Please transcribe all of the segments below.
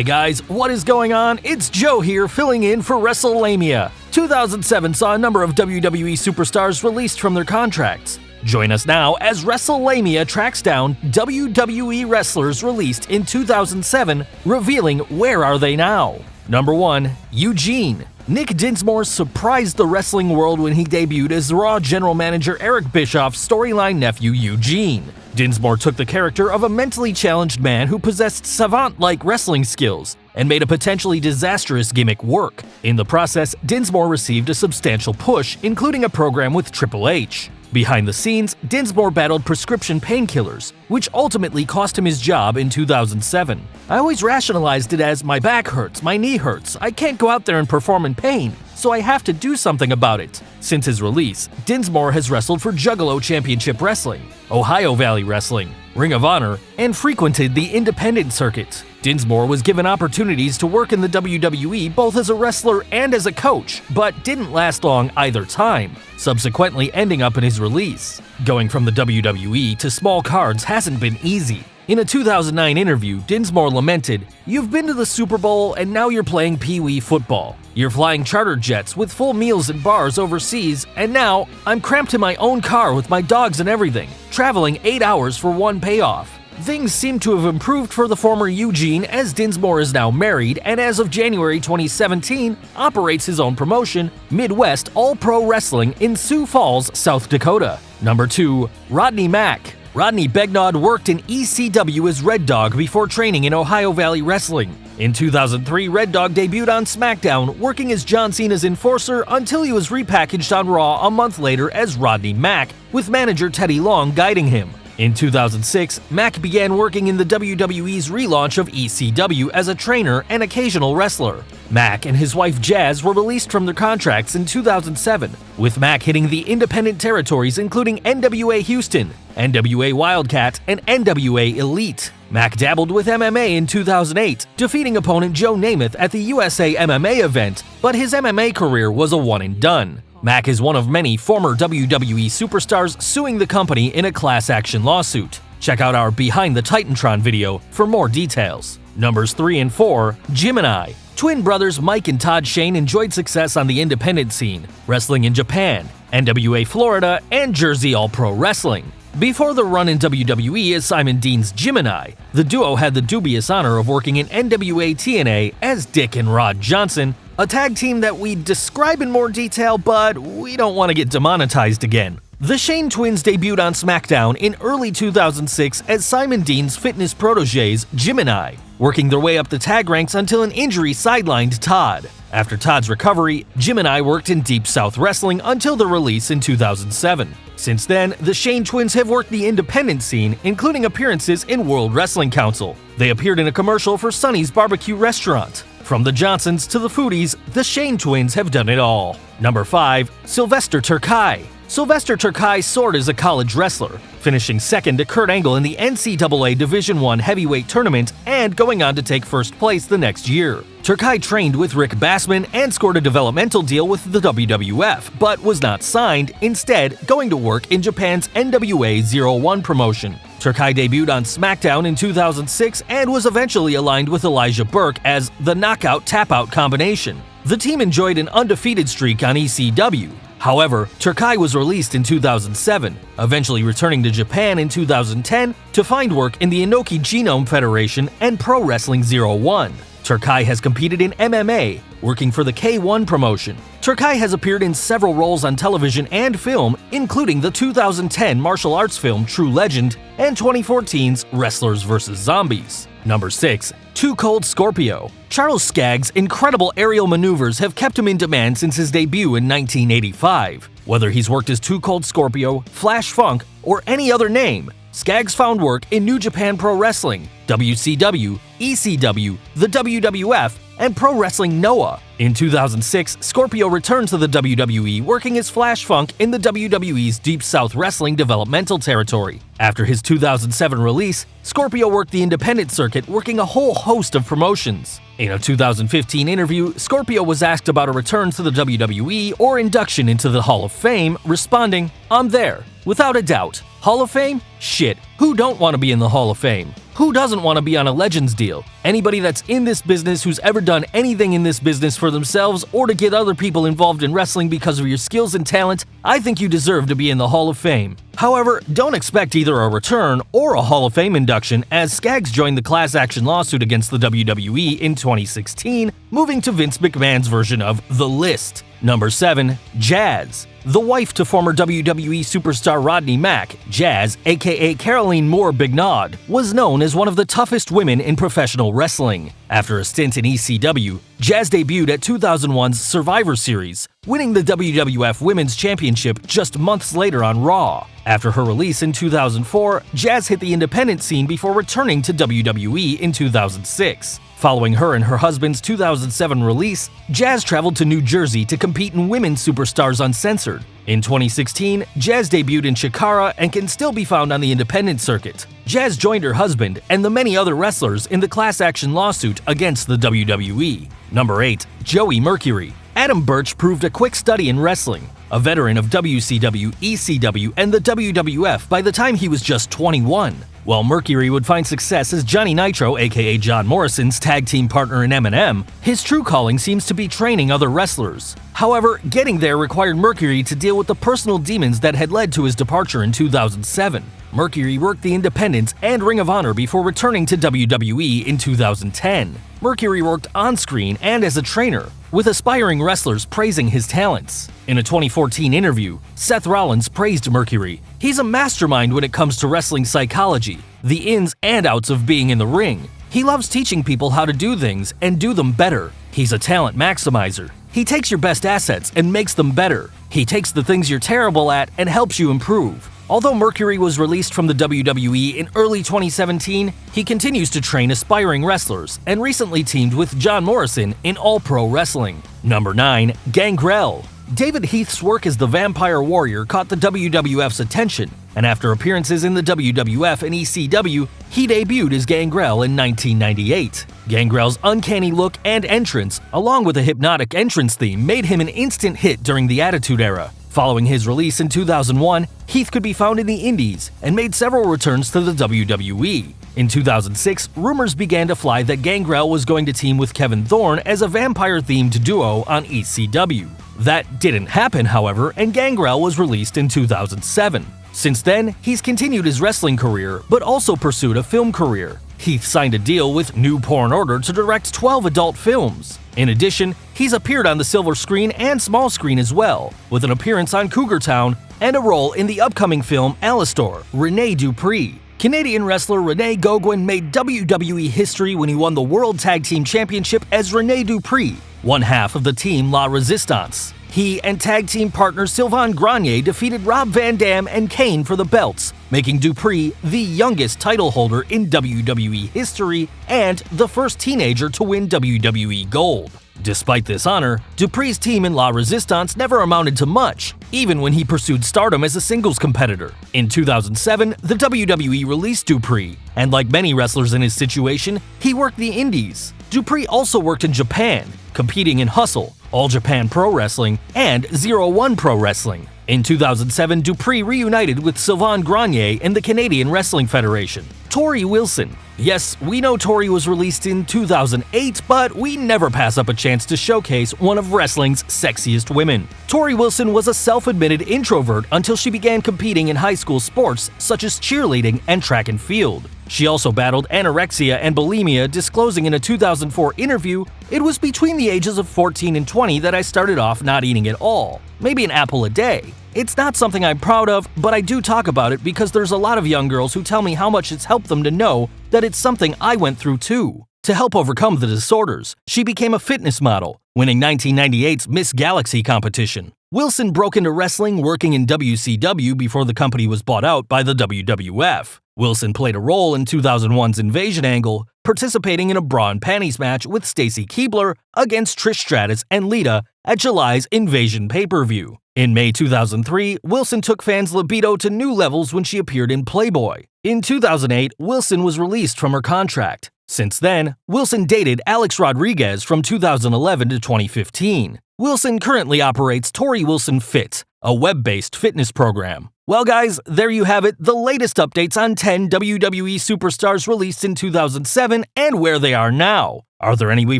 Hey guys, what is going on? It's Joe here filling in for WrestleLamia. 2007 saw a number of WWE superstars released from their contracts. Join us now as WrestleLamia tracks down WWE Wrestlers Released in 2007, revealing where are they now. Number 1. Eugene. Nick Dinsmore surprised the wrestling world when he debuted as Raw general manager Eric Bischoff's storyline nephew Eugene. Dinsmore took the character of a mentally challenged man who possessed savant-like wrestling skills and made a potentially disastrous gimmick work. In the process, Dinsmore received a substantial push, including a program with Triple H. Behind the scenes, Dinsmore battled prescription painkillers, which ultimately cost him his job in 2007. I always rationalized it as, my back hurts, my knee hurts, I can't go out there and perform in pain, so I have to do something about it. Since his release, Dinsmore has wrestled for Juggalo Championship Wrestling, Ohio Valley Wrestling, Ring of Honor, and frequented the independent circuit. Dinsmore was given opportunities to work in the WWE both as a wrestler and as a coach, but didn't last long either time, subsequently ending up in his release. Going from the WWE to small cards hasn't been easy. In a 2009 interview, Dinsmore lamented, "You've been to the Super Bowl and now you're playing Pee-wee football. You're flying charter jets with full meals and bars overseas, and now I'm cramped in my own car with my dogs and everything, traveling 8 hours for one payoff." Things seem to have improved for the former Eugene, as Dinsmore is now married and as of January 2017 operates his own promotion, Midwest All-Pro Wrestling in Sioux Falls, South Dakota. Number 2. Rodney Mac. Rodney Begnaud worked in ECW as Red Dog before training in Ohio Valley Wrestling. In 2003, Red Dog debuted on SmackDown, working as John Cena's enforcer until he was repackaged on Raw a month later as Rodney Mac, with manager Teddy Long guiding him. In 2006, Mac began working in the WWE's relaunch of ECW as a trainer and occasional wrestler. Mac and his wife Jazz were released from their contracts in 2007, with Mac hitting the independent territories including NWA Houston, NWA Wildcat, and NWA Elite. Mac dabbled with MMA in 2008, defeating opponent Joe Namath at the USA MMA event, but his MMA career was a one-and-done. Mac is one of many former WWE superstars suing the company in a class action lawsuit. Check out our Behind the Titantron video for more details. Numbers 3 and 4. Gemini. Twin brothers Mike and Todd Shane enjoyed success on the independent scene, wrestling in Japan, NWA Florida, and Jersey All-Pro Wrestling. Before the run in WWE as Simon Dean's Gemini, the duo had the dubious honor of working in NWA TNA as Dick and Rod Johnson, a tag team that we describe in more detail, but we don't want to get demonetized again. The Shane twins debuted on SmackDown in early 2006 as Simon Dean's fitness protégés, Gemini, working their way up the tag ranks until an injury sidelined Todd. After Todd's recovery, Gemini worked in Deep South Wrestling until their release in 2007. Since then, the Shane twins have worked the independent scene, including appearances in World Wrestling Council. They appeared in a commercial for Sonny's Barbecue Restaurant. From the Johnsons to the Foodies, the Shane twins have done it all. Number 5. Silvestre Turkey. Silvestre Turkey soared as a college wrestler, finishing second to Kurt Angle in the NCAA Division I heavyweight tournament and going on to take first place the next year. Turkey trained with Rick Bassman and scored a developmental deal with the WWF, but was not signed, instead going to work in Japan's NWA 01 promotion. Turkey debuted on SmackDown in 2006 and was eventually aligned with Elijah Burke as the Knockout Tap-Out combination. The team enjoyed an undefeated streak on ECW. However, Turkey was released in 2007, eventually returning to Japan in 2010 to find work in the Inoki Genome Federation and Pro Wrestling 01. Turkey has competed in MMA, working for the K1 promotion. Turkey has appeared in several roles on television and film, including the 2010 martial arts film True Legend and 2014's Wrestlers vs. Zombies. Number 6. Too Cold Scorpio. Charles Skaggs' incredible aerial maneuvers have kept him in demand since his debut in 1985. Whether he's worked as Too Cold Scorpio, Flash Funk, or any other name, Skaggs found work in New Japan Pro Wrestling, WCW, ECW, the WWF, and Pro Wrestling Noah. In 2006, Scorpio returned to the WWE, working as Flash Funk in the WWE's Deep South Wrestling developmental territory. After his 2007 release, Scorpio worked the independent circuit, working a whole host of promotions. In a 2015 interview, Scorpio was asked about a return to the WWE or induction into the Hall of Fame, responding, "I'm there, without a doubt. Hall of Fame? Shit, who don't want to be in the Hall of Fame?" Who doesn't want to be on a Legends deal? Anybody that's in this business who's ever done anything in this business for themselves or to get other people involved in wrestling because of your skills and talent, I think you deserve to be in the Hall of Fame. However, don't expect either a return or a Hall of Fame induction, as Skaggs joined the class action lawsuit against the WWE in 2016, moving to Vince McMahon's version of The List. Number 7. Jazz. The wife to former WWE superstar Rodney Mac Jazz, aka Caroline Moore Bignod, was known as one of the toughest women in professional wrestling. After a stint in ECW, Jazz debuted at 2001's Survivor Series, winning the WWF Women's Championship just months later on Raw. After her release in 2004, Jazz hit the independent scene before returning to WWE in 2006. Following her and her husband's 2007 release, Jazz traveled to New Jersey to compete in Women's Superstars Uncensored. In 2016, Jazz debuted in Chikara and can still be found on the independent circuit. Jazz joined her husband and the many other wrestlers in the class action lawsuit against the WWE. Number 8. Joey Mercury. Adam Birch proved a quick study in wrestling, a veteran of WCW, ECW, and the WWF by the time he was just 21. While Mercury would find success as Johnny Nitro, aka John Morrison's tag team partner in M&M, his true calling seems to be training other wrestlers. However, getting there required Mercury to deal with the personal demons that had led to his departure in 2007. Mercury worked the Independents and Ring of Honor before returning to WWE in 2010. Mercury worked on-screen and as a trainer, with aspiring wrestlers praising his talents. In a 2014 interview, Seth Rollins praised Mercury. "He's a mastermind when it comes to wrestling psychology, the ins and outs of being in the ring. He loves teaching people how to do things and do them better. He's a talent maximizer. He takes your best assets and makes them better. He takes the things you're terrible at and helps you improve." Although Mercury was released from the WWE in early 2017, he continues to train aspiring wrestlers and recently teamed with John Morrison in All Pro Wrestling. Number 9. Gangrel. David Heath's work as the Vampire Warrior caught the WWF's attention, and after appearances in the WWF and ECW, he debuted as Gangrel in 1998. Gangrel's uncanny look and entrance, along with a hypnotic entrance theme, made him an instant hit during the Attitude Era. Following his release in 2001, Heath could be found in the Indies and made several returns to the WWE. In 2006, rumors began to fly that Gangrel was going to team with Kevin Thorne as a vampire-themed duo on ECW. That didn't happen, however, and Gangrel was released in 2007. Since then, he's continued his wrestling career, but also pursued a film career. Heath signed a deal with New Porn Order to direct 12 adult films. In addition, he's appeared on the silver screen and small screen as well, with an appearance on Cougar Town and a role in the upcoming film Alastor, Rene Dupree. Canadian wrestler Rene Goguen made WWE history when he won the World Tag Team Championship as Rene Dupree, one half of the team La Resistance. He and tag team partner Sylvain Grenier defeated Rob Van Dam and Kane for the belts, making Dupree the youngest title holder in WWE history and the first teenager to win WWE Gold. Despite this honor, Dupree's team in La Resistance never amounted to much, even when he pursued stardom as a singles competitor. In 2007, the WWE released Dupree, and like many wrestlers in his situation, he worked the indies. Dupree also worked in Japan, competing in Hustle, All Japan Pro Wrestling, and 01 Pro Wrestling. In 2007, Dupree reunited with Sylvain Grenier in the Canadian Wrestling Federation. Cory Wilson. Yes, we know Cory was released in 2008, but we never pass up a chance to showcase one of wrestling's sexiest women. Cory Wilson was a self-admitted introvert until she began competing in high school sports such as cheerleading and track and field. She also battled anorexia and bulimia, disclosing in a 2004 interview, "It was between the ages of 14 and 20 that I started off not eating at all, maybe an apple a day. It's not something I'm proud of, but I do talk about it because there's a lot of young girls who tell me how much it's helped them to know that it's something I went through too." To help overcome the disorders, she became a fitness model, winning 1998's Miss Galaxy competition. Wilson broke into wrestling working in WCW before the company was bought out by the WWF. Wilson played a role in 2001's Invasion angle, participating in a bra and panties match with Stacy Keibler against Trish Stratus and Lita at July's Invasion pay-per-view. In May 2003, Wilson took fans' libido to new levels when she appeared in Playboy. In 2008, Wilson was released from her contract. Since then, Wilson dated Alex Rodriguez from 2011 to 2015. Wilson currently operates Cory Wilson Fit, a web-based fitness program. Well guys, there you have it, the latest updates on 10 WWE superstars released in 2007 and where they are now. Are there any we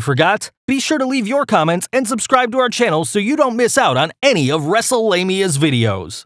forgot? Be sure to leave your comments and subscribe to our channel so you don't miss out on any of WrestleLamia's videos.